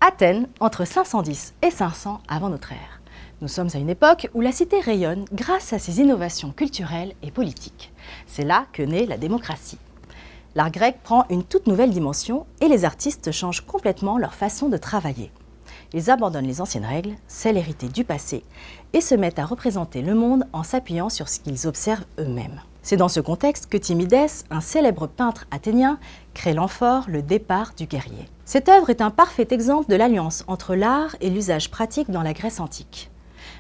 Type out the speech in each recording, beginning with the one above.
Athènes, entre 510 et 500 avant notre ère. Nous sommes à une époque où la cité rayonne grâce à ses innovations culturelles et politiques. C'est là que naît la démocratie. L'art grec prend une toute nouvelle dimension et les artistes changent complètement leur façon de travailler. Ils abandonnent les anciennes règles, celles héritées du passé, et se mettent à représenter le monde en s'appuyant sur ce qu'ils observent eux-mêmes. C'est dans ce contexte que Timidès, un célèbre peintre athénien, crée l'amphore, le départ du guerrier. Cette œuvre est un parfait exemple de l'alliance entre l'art et l'usage pratique dans la Grèce antique.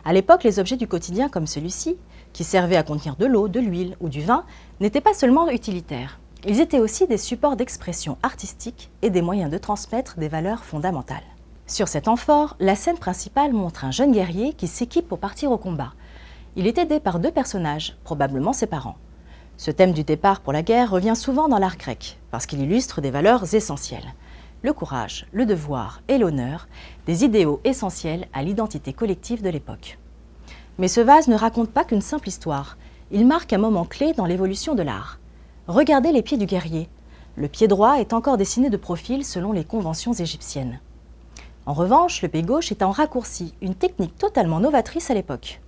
À l'époque, les objets du quotidien comme celui-ci, qui servaient à contenir de l'eau, de l'huile ou du vin, n'étaient pas seulement utilitaires. Ils étaient aussi des supports d'expression artistique et des moyens de transmettre des valeurs fondamentales. Sur cet amphore, la scène principale montre un jeune guerrier qui s'équipe pour partir au combat. Il est aidé par deux personnages, probablement ses parents. Ce thème du départ pour la guerre revient souvent dans l'art grec, parce qu'il illustre des valeurs essentielles. Le courage, le devoir et l'honneur, des idéaux essentiels à l'identité collective de l'époque. Mais ce vase ne raconte pas qu'une simple histoire, il marque un moment clé dans l'évolution de l'art. Regardez les pieds du guerrier. Le pied droit est encore dessiné de profil selon les conventions égyptiennes. En revanche, le pied gauche est en raccourci, une technique totalement novatrice à l'époque.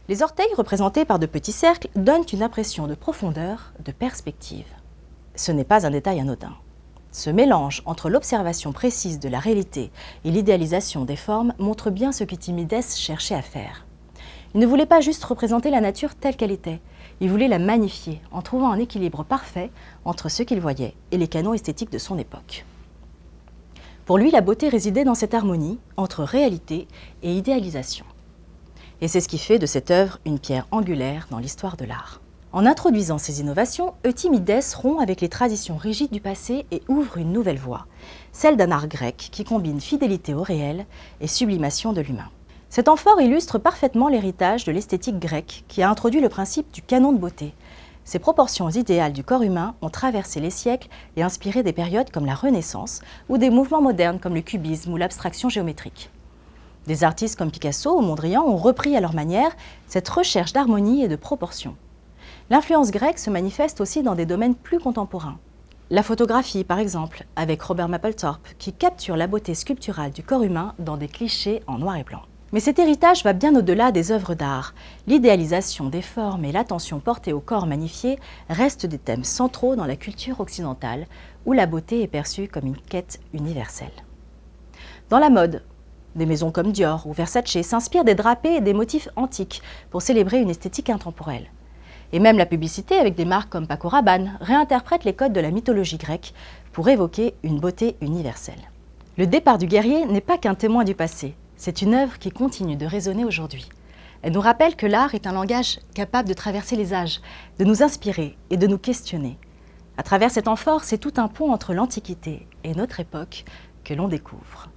Les orteils, représentés par de petits cercles, donnent une impression de profondeur, de perspective. Ce n'est pas un détail anodin. Ce mélange entre l'observation précise de la réalité et l'idéalisation des formes montre bien ce que Timidès cherchait à faire. Il ne voulait pas juste représenter la nature telle qu'elle était, il voulait la magnifier en trouvant un équilibre parfait entre ce qu'il voyait et les canons esthétiques de son époque. Pour lui, la beauté résidait dans cette harmonie entre réalité et idéalisation. Et c'est ce qui fait de cette œuvre une pierre angulaire dans l'histoire de l'art. En introduisant ces innovations, Eutimidès rompt avec les traditions rigides du passé et ouvre une nouvelle voie, celle d'un art grec qui combine fidélité au réel et sublimation de l'humain. Cet amphore illustre parfaitement l'héritage de l'esthétique grecque qui a introduit le principe du canon de beauté. Ces proportions idéales du corps humain ont traversé les siècles et inspiré des périodes comme la Renaissance ou des mouvements modernes comme le cubisme ou l'abstraction géométrique. Des artistes comme Picasso ou Mondrian ont repris à leur manière cette recherche d'harmonie et de proportion. L'influence grecque se manifeste aussi dans des domaines plus contemporains. La photographie, par exemple, avec Robert Mapplethorpe, qui capture la beauté sculpturale du corps humain dans des clichés en noir et blanc. Mais cet héritage va bien au-delà des œuvres d'art. L'idéalisation des formes et l'attention portée au corps magnifié restent des thèmes centraux dans la culture occidentale, où la beauté est perçue comme une quête universelle. Dans la mode, des maisons comme Dior ou Versace s'inspirent des drapés et des motifs antiques pour célébrer une esthétique intemporelle. Et même la publicité, avec des marques comme Paco Rabanne, réinterprète les codes de la mythologie grecque pour évoquer une beauté universelle. Le départ du guerrier n'est pas qu'un témoin du passé, c'est une œuvre qui continue de résonner aujourd'hui. Elle nous rappelle que l'art est un langage capable de traverser les âges, de nous inspirer et de nous questionner. À travers cet amphore, c'est tout un pont entre l'Antiquité et notre époque que l'on découvre.